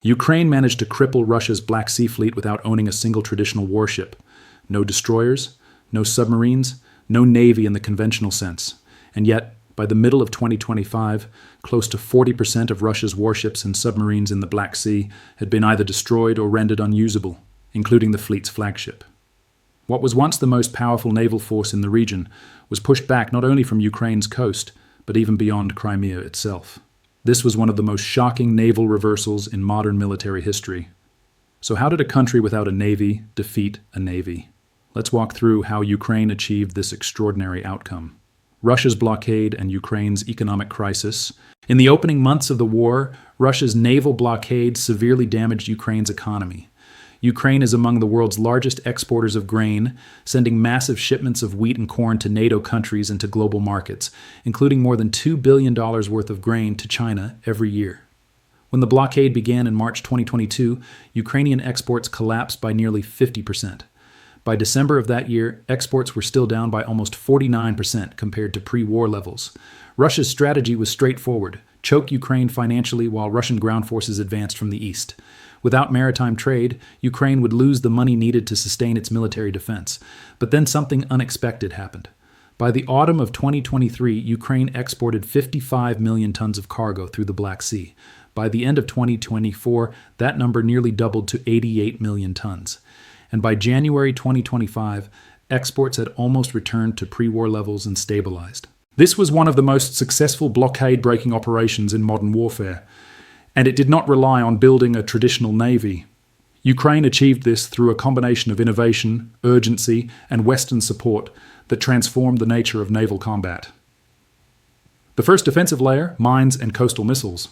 Ukraine managed to cripple Russia's Black Sea fleet without owning a single traditional warship. No destroyers, no submarines, no navy in the conventional sense. And yet, by the middle of 2025, close to 40% of Russia's warships and submarines in the Black Sea had been either destroyed or rendered unusable, including the fleet's flagship. What was once the most powerful naval force in the region was pushed back not only from Ukraine's coast, but even beyond Crimea itself. This was one of the most shocking naval reversals in modern military history. So how did a country without a navy defeat a navy? Let's walk through how Ukraine achieved this extraordinary outcome. Russia's blockade and Ukraine's economic crisis. In the opening months of the war, Russia's naval blockade severely damaged Ukraine's economy. Ukraine is among the world's largest exporters of grain, sending massive shipments of wheat and corn to NATO countries and to global markets, including more than $2 billion worth of grain to China every year. When the blockade began in March 2022, Ukrainian exports collapsed by nearly 50%. By December of that year, exports were still down by almost 49% compared to pre-war levels. Russia's strategy was straightforward: choke Ukraine financially while Russian ground forces advanced from the east. Without maritime trade, Ukraine would lose the money needed to sustain its military defense. But then something unexpected happened. By the autumn of 2023, Ukraine exported 55 million tons of cargo through the Black Sea. By the end of 2024, that number nearly doubled to 88 million tons. And by January 2025, exports had almost returned to pre-war levels and stabilized. This was one of the most successful blockade-breaking operations in modern warfare, and it did not rely on building a traditional navy. Ukraine achieved this through a combination of innovation, urgency, and Western support that transformed the nature of naval combat. The first defensive layer, mines and coastal missiles.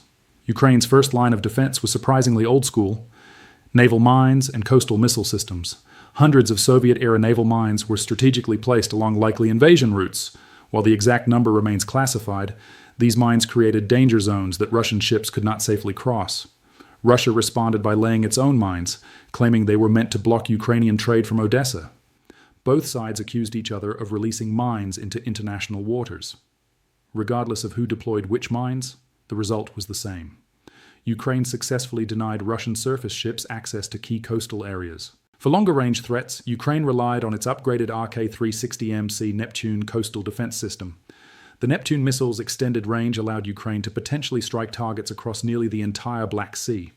Ukraine's first line of defense was surprisingly old school: naval mines and coastal missile systems. Hundreds of Soviet-era naval mines were strategically placed along likely invasion routes. While the exact number remains classified, these mines created danger zones that Russian ships could not safely cross. Russia responded by laying its own mines, claiming they were meant to block Ukrainian trade from Odessa. Both sides accused each other of releasing mines into international waters. Regardless of who deployed which mines, the result was the same. Ukraine successfully denied Russian surface ships access to key coastal areas. For longer-range threats, Ukraine relied on its upgraded RK-360MC Neptune coastal defense system. The Neptune missile's extended range allowed Ukraine to potentially strike targets across nearly the entire Black Sea.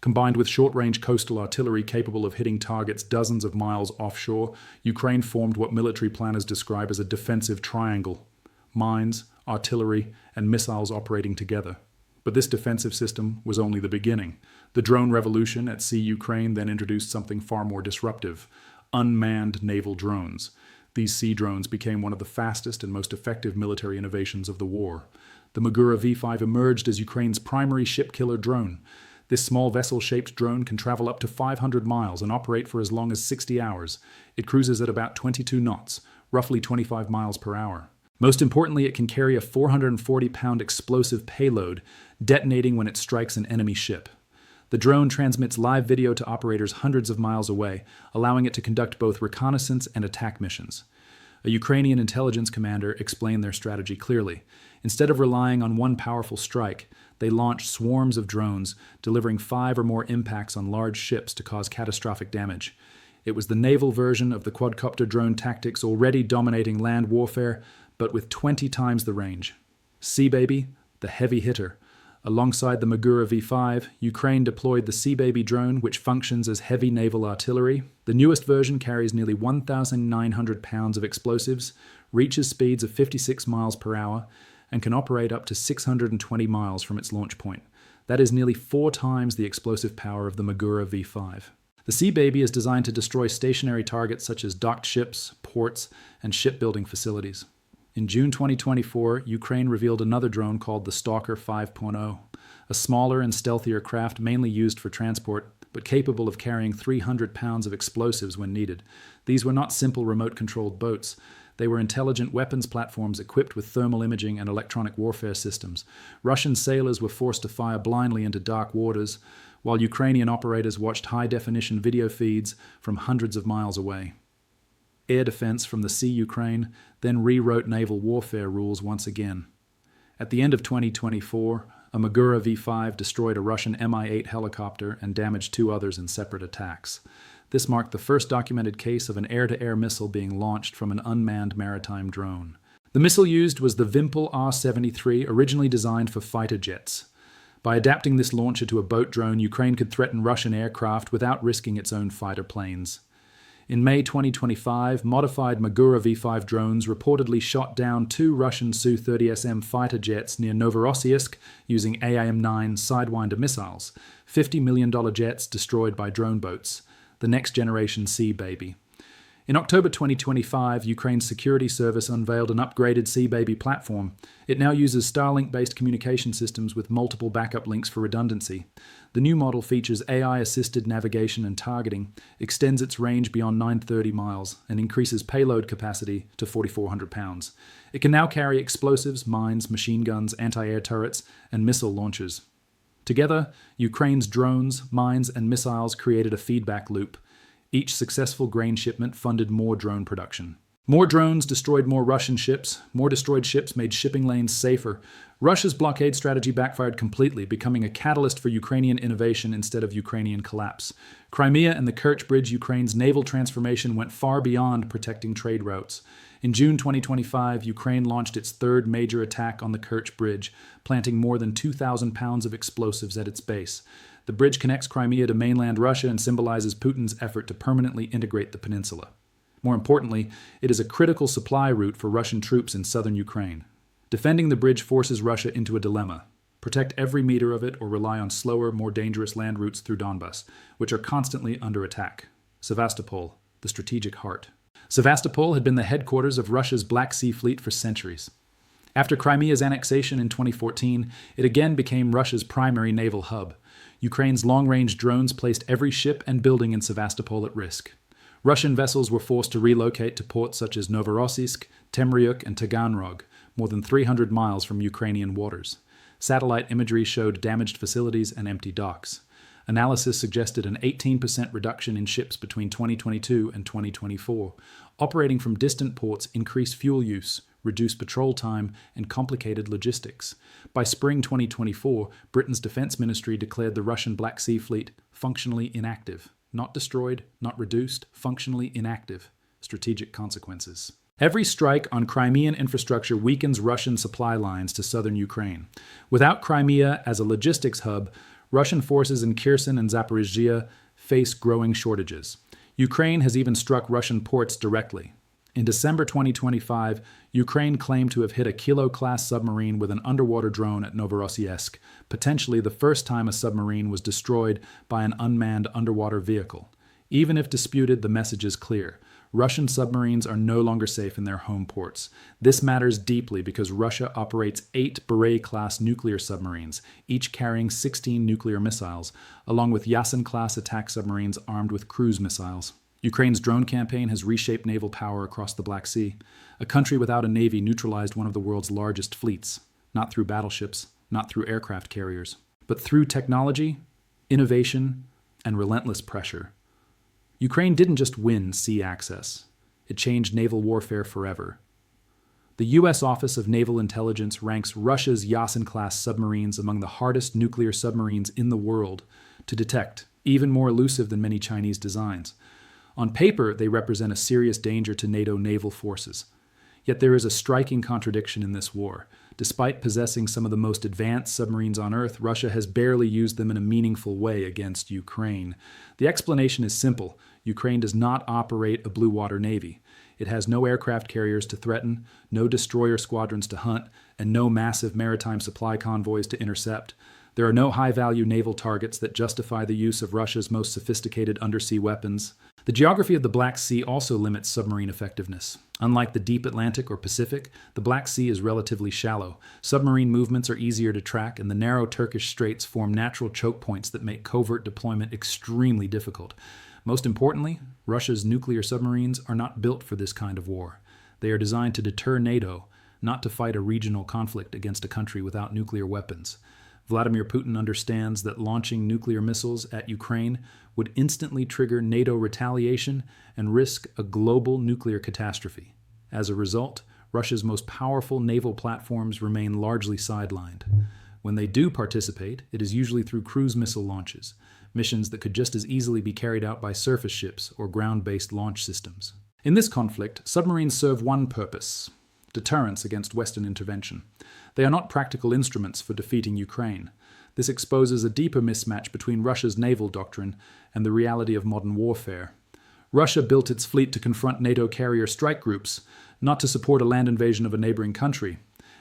Combined with short-range coastal artillery capable of hitting targets dozens of miles offshore, Ukraine formed what military planners describe as a defensive triangle: mines, artillery, and missiles operating together. But this defensive system was only the beginning. The drone revolution at sea Ukraine then introduced something far more disruptive: unmanned naval drones. These sea drones became one of the fastest and most effective military innovations of the war. The Magura V5 emerged as Ukraine's primary ship-killer drone. This small vessel-shaped drone can travel up to 500 miles and operate for as long as 60 hours. It cruises at about 22 knots, roughly 25 miles per hour. Most importantly, it can carry a 440-pound explosive payload, detonating when it strikes an enemy ship. The drone transmits live video to operators hundreds of miles away, allowing it to conduct both reconnaissance and attack missions. A Ukrainian intelligence commander explained their strategy clearly. Instead of relying on one powerful strike, they launched swarms of drones, delivering 5 or more impacts on large ships to cause catastrophic damage. It was the naval version of the quadcopter drone tactics already dominating land warfare, but with 20 times the range. Sea Baby, the heavy hitter. Alongside the Magura V5, Ukraine deployed the Sea Baby drone, which functions as heavy naval artillery. The newest version carries nearly 1,900 pounds of explosives, reaches speeds of 56 miles per hour, and can operate up to 620 miles from its launch point. That is nearly 4 times the explosive power of the Magura V5. The Sea Baby is designed to destroy stationary targets such as docked ships, ports, and shipbuilding facilities. In June 2024, Ukraine revealed another drone called the Stalker 5.0, a smaller and stealthier craft mainly used for transport, but capable of carrying 300 pounds of explosives when needed. These were not simple remote-controlled boats. They were intelligent weapons platforms equipped with thermal imaging and electronic warfare systems. Russian sailors were forced to fire blindly into dark waters, while Ukrainian operators watched high-definition video feeds from hundreds of miles away. Air defense from the Sea Ukraine then rewrote naval warfare rules once again. At the end of 2024, A Magura V-5 destroyed a Russian Mi-8 helicopter and damaged 2 others in separate attacks. This marked the first documented case of an air-to-air missile being launched from an unmanned maritime drone. The missile used was the Vimpel R-73, originally designed for fighter jets. By adapting this launcher to a boat drone, Ukraine could threaten Russian aircraft without risking its own fighter planes. In May 2025, modified Magura V-5 drones reportedly shot down 2 Russian Su-30SM fighter jets near Novorossiysk using AIM-9 Sidewinder missiles, $50 million jets destroyed by drone boats, the next-generation Sea Baby. In October 2025, Ukraine's security service unveiled an upgraded Sea Baby platform. It now uses Starlink-based communication systems with multiple backup links for redundancy. The new model features AI-assisted navigation and targeting, extends its range beyond 930 miles, and increases payload capacity to 4,400 pounds. It can now carry explosives, mines, machine guns, anti-air turrets, and missile launchers. Together, Ukraine's drones, mines, and missiles created a feedback loop. Each successful grain shipment funded more drone production. More drones destroyed more Russian ships. More destroyed ships made shipping lanes safer. Russia's blockade strategy backfired completely, becoming a catalyst for Ukrainian innovation instead of Ukrainian collapse. Crimea and the Kerch Bridge, Ukraine's naval transformation went far beyond protecting trade routes. In June 2025, Ukraine launched its 3rd major attack on the Kerch Bridge, planting more than 2,000 pounds of explosives at its base. The bridge connects Crimea to mainland Russia and symbolizes Putin's effort to permanently integrate the peninsula. More importantly, it is a critical supply route for Russian troops in southern Ukraine. Defending the bridge forces Russia into a dilemma: protect every meter of it or rely on slower, more dangerous land routes through Donbas, which are constantly under attack. Sevastopol, the strategic heart. Sevastopol had been the headquarters of Russia's Black Sea Fleet for centuries. After Crimea's annexation in 2014, it again became Russia's primary naval hub. Ukraine's long-range drones placed every ship and building in Sevastopol at risk. Russian vessels were forced to relocate to ports such as Novorossiysk, Temryuk, and Taganrog, more than 300 miles from Ukrainian waters. Satellite imagery showed damaged facilities and empty docks. Analysis suggested an 18% reduction in ships between 2022 and 2024. Operating from distant ports increased fuel use, reduced patrol time, and complicated logistics. By spring 2024, Britain's Defense Ministry declared the Russian Black Sea Fleet functionally inactive. Not destroyed, not reduced, functionally inactive. Strategic consequences. Every strike on Crimean infrastructure weakens Russian supply lines to southern Ukraine. Without Crimea as a logistics hub, Russian forces in Kherson and Zaporizhzhia face growing shortages. Ukraine has even struck Russian ports directly. In December 2025, Ukraine claimed to have hit a Kilo-class submarine with an underwater drone at Novorossiysk, potentially the first time a submarine was destroyed by an unmanned underwater vehicle. Even if disputed, the message is clear. Russian submarines are no longer safe in their home ports. This matters deeply because Russia operates 8 Beret-class nuclear submarines, each carrying 16 nuclear missiles, along with Yasin-class attack submarines armed with cruise missiles. Ukraine's drone campaign has reshaped naval power across the Black Sea. A country without a navy neutralized one of the world's largest fleets, not through battleships, not through aircraft carriers, but through technology, innovation, and relentless pressure. Ukraine didn't just win sea access. It changed naval warfare forever. The U.S. Office of Naval Intelligence ranks Russia's Yasin-class submarines among the hardest nuclear submarines in the world to detect, even more elusive than many Chinese designs. On paper, they represent a serious danger to NATO naval forces. Yet there is a striking contradiction in this war. Despite possessing some of the most advanced submarines on Earth, Russia has barely used them in a meaningful way against Ukraine. The explanation is simple. Ukraine does not operate a blue water navy. It has no aircraft carriers to threaten, no destroyer squadrons to hunt, and no massive maritime supply convoys to intercept. There are no high-value naval targets that justify the use of Russia's most sophisticated undersea weapons. The geography of the Black Sea also limits submarine effectiveness. Unlike the deep Atlantic or Pacific, the Black Sea is relatively shallow. Submarine movements are easier to track, and the narrow Turkish straits form natural choke points that make covert deployment extremely difficult. Most importantly, Russia's nuclear submarines are not built for this kind of war. They are designed to deter NATO, not to fight a regional conflict against a country without nuclear weapons. Vladimir Putin understands that launching nuclear missiles at Ukraine would instantly trigger NATO retaliation and risk a global nuclear catastrophe. As a result, Russia's most powerful naval platforms remain largely sidelined. When they do participate, it is usually through cruise missile launches, missions that could just as easily be carried out by surface ships or ground-based launch systems. In this conflict, submarines serve one purpose: deterrence against Western intervention. They are not practical instruments for defeating Ukraine. This exposes a deeper mismatch between Russia's naval doctrine and the reality of modern warfare. Russia built its fleet to confront NATO carrier strike groups, not to support a land invasion of a neighboring country.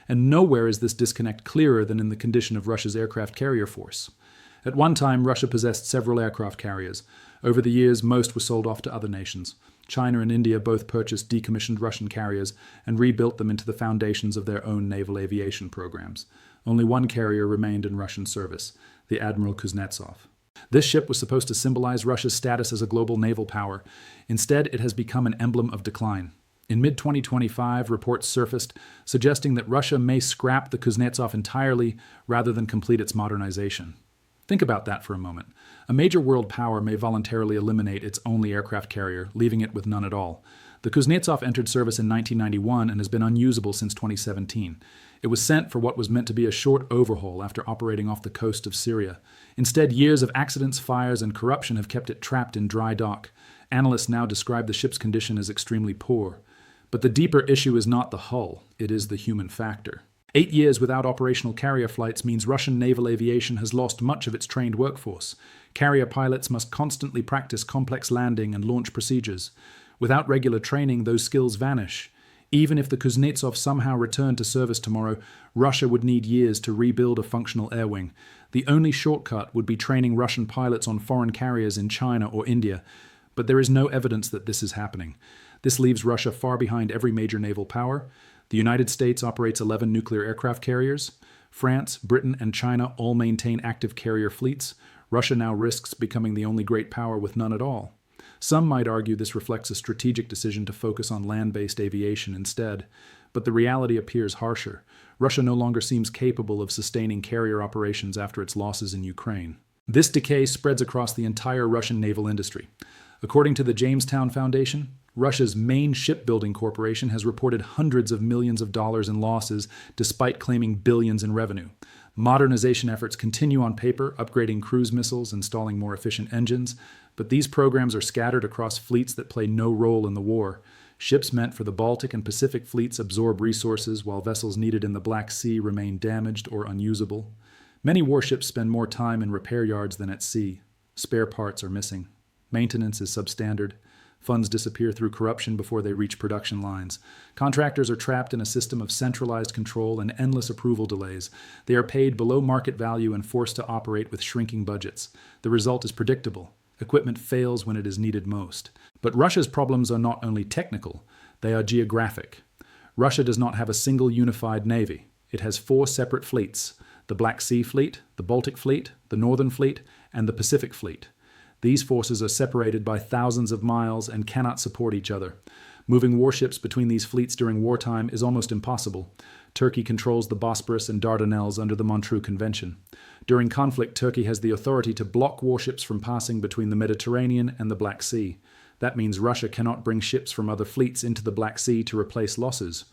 And nowhere is this disconnect clearer than in the condition of Russia's aircraft carrier force. At one time, Russia possessed several aircraft carriers. Over the years, most were sold off to other nations. China and India both purchased decommissioned Russian carriers and rebuilt them into the foundations of their own naval aviation programs. Only one carrier remained in Russian service, the Admiral Kuznetsov. This ship was supposed to symbolize Russia's status as a global naval power. Instead, it has become an emblem of decline. In mid-2025, reports surfaced suggesting that Russia may scrap the Kuznetsov entirely rather than complete its modernization. Think about that for a moment. A major world power may voluntarily eliminate its only aircraft carrier, leaving it with none at all. The Kuznetsov entered service in 1991 and has been unusable since 2017. It was sent for what was meant to be a short overhaul after operating off the coast of Syria. Instead, years of accidents, fires, and corruption have kept it trapped in dry dock. Analysts now describe the ship's condition as extremely poor. But the deeper issue is not the hull, it is the human factor. 8 years without operational carrier flights means Russian naval aviation has lost much of its trained workforce. Carrier pilots must constantly practice complex landing and launch procedures. Without regular training, those skills vanish. Even if the Kuznetsov somehow returned to service tomorrow, Russia would need years to rebuild a functional air wing. The only shortcut would be training Russian pilots on foreign carriers in China or India. But there is no evidence that this is happening. This leaves Russia far behind every major naval power. The United States operates 11 nuclear aircraft carriers. France, Britain, and China all maintain active carrier fleets. Russia now risks becoming the only great power with none at all. Some might argue this reflects a strategic decision to focus on land-based aviation instead. But the reality appears harsher. Russia no longer seems capable of sustaining carrier operations after its losses in Ukraine. This decay spreads across the entire Russian naval industry. According to the Jamestown Foundation, Russia's main shipbuilding corporation has reported hundreds of millions of dollars in losses despite claiming billions in revenue. Modernization efforts continue on paper, upgrading cruise missiles, installing more efficient engines, but these programs are scattered across fleets that play no role in the war. Ships meant for the Baltic and Pacific fleets absorb resources, while vessels needed in the Black Sea remain damaged or unusable. Many warships spend more time in repair yards than at sea. Spare parts are missing. Maintenance is substandard. Funds disappear through corruption before they reach production lines. Contractors are trapped in a system of centralized control and endless approval delays. They are paid below market value and forced to operate with shrinking budgets. The result is predictable. Equipment fails when it is needed most. But Russia's problems are not only technical, they are geographic. Russia does not have a single unified navy. It has 4 separate fleets: the Black Sea Fleet, the Baltic Fleet, the Northern Fleet, and the Pacific Fleet. These forces are separated by thousands of miles and cannot support each other. Moving warships between these fleets during wartime is almost impossible. Turkey controls the Bosporus and Dardanelles under the Montreux Convention. During conflict, Turkey has the authority to block warships from passing between the Mediterranean and the Black Sea. That means Russia cannot bring ships from other fleets into the Black Sea to replace losses.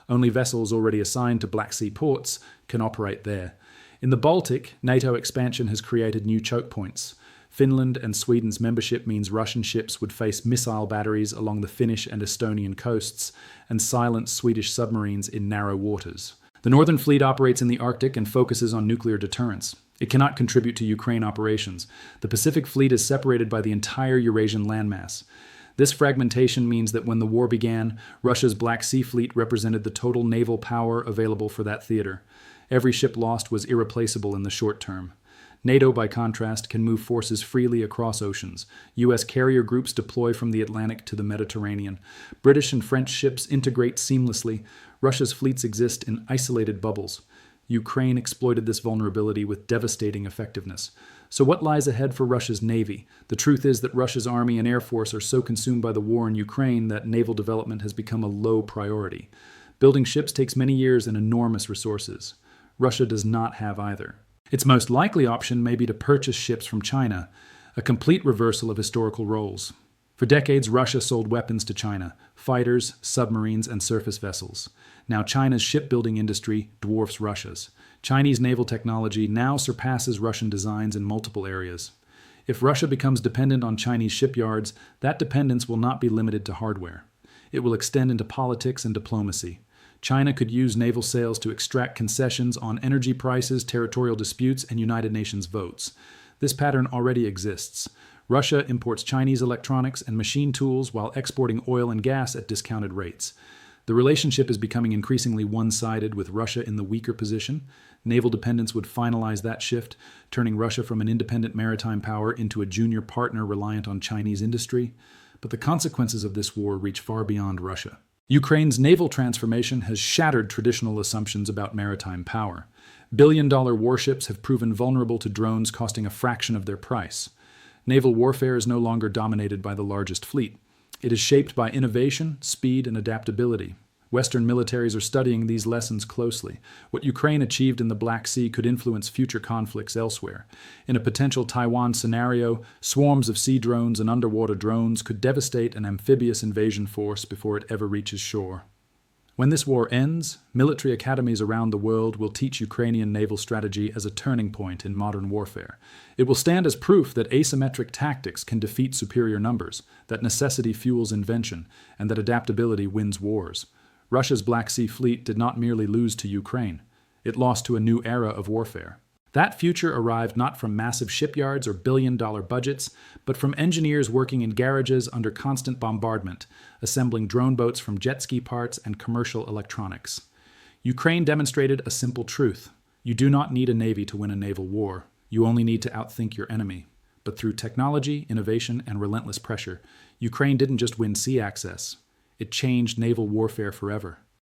Only vessels already assigned to Black Sea ports can operate there. In the Baltic, NATO expansion has created new choke points. Finland and Sweden's membership means Russian ships would face missile batteries along the Finnish and Estonian coasts and silent Swedish submarines in narrow waters. The Northern Fleet operates in the Arctic and focuses on nuclear deterrence. It cannot contribute to Ukraine operations. The Pacific Fleet is separated by the entire Eurasian landmass. This fragmentation means that when the war began, Russia's Black Sea Fleet represented the total naval power available for that theater. Every ship lost was irreplaceable in the short term. NATO, by contrast, can move forces freely across oceans. U.S. carrier groups deploy from the Atlantic to the Mediterranean. British and French ships integrate seamlessly. Russia's fleets exist in isolated bubbles. Ukraine exploited this vulnerability with devastating effectiveness. So what lies ahead for Russia's navy? The truth is that Russia's army and air force are so consumed by the war in Ukraine that naval development has become a low priority. Building ships takes many years and enormous resources. Russia does not have either. Its most likely option may be to purchase ships from China, a complete reversal of historical roles. For decades, Russia sold weapons to China: fighters, submarines, and surface vessels. Now China's shipbuilding industry dwarfs Russia's. Chinese naval technology now surpasses Russian designs in multiple areas. If Russia becomes dependent on Chinese shipyards, that dependence will not be limited to hardware. It will extend into politics and diplomacy. China could use naval sales to extract concessions on energy prices, territorial disputes, and United Nations votes. This pattern already exists. Russia imports Chinese electronics and machine tools while exporting oil and gas at discounted rates. The relationship is becoming increasingly one-sided, with Russia in the weaker position. Naval dependence would finalize that shift, turning Russia from an independent maritime power into a junior partner reliant on Chinese industry. But the consequences of this war reach far beyond Russia. Ukraine's naval transformation has shattered traditional assumptions about maritime power. Billion-dollar warships have proven vulnerable to drones costing a fraction of their price. Naval warfare is no longer dominated by the largest fleet. It is shaped by innovation, speed, and adaptability. Western militaries are studying these lessons closely. What Ukraine achieved in the Black Sea could influence future conflicts elsewhere. In a potential Taiwan scenario, swarms of sea drones and underwater drones could devastate an amphibious invasion force before it ever reaches shore. When this war ends, military academies around the world will teach Ukrainian naval strategy as a turning point in modern warfare. It will stand as proof that asymmetric tactics can defeat superior numbers, that necessity fuels invention, and that adaptability wins wars. Russia's Black Sea Fleet did not merely lose to Ukraine. It lost to a new era of warfare. That future arrived not from massive shipyards or billion-dollar budgets, but from engineers working in garages under constant bombardment, assembling drone boats from jet ski parts and commercial electronics. Ukraine demonstrated a simple truth. You do not need a navy to win a naval war. You only need to outthink your enemy. But through technology, innovation, and relentless pressure, Ukraine didn't just win sea access. It changed naval warfare forever.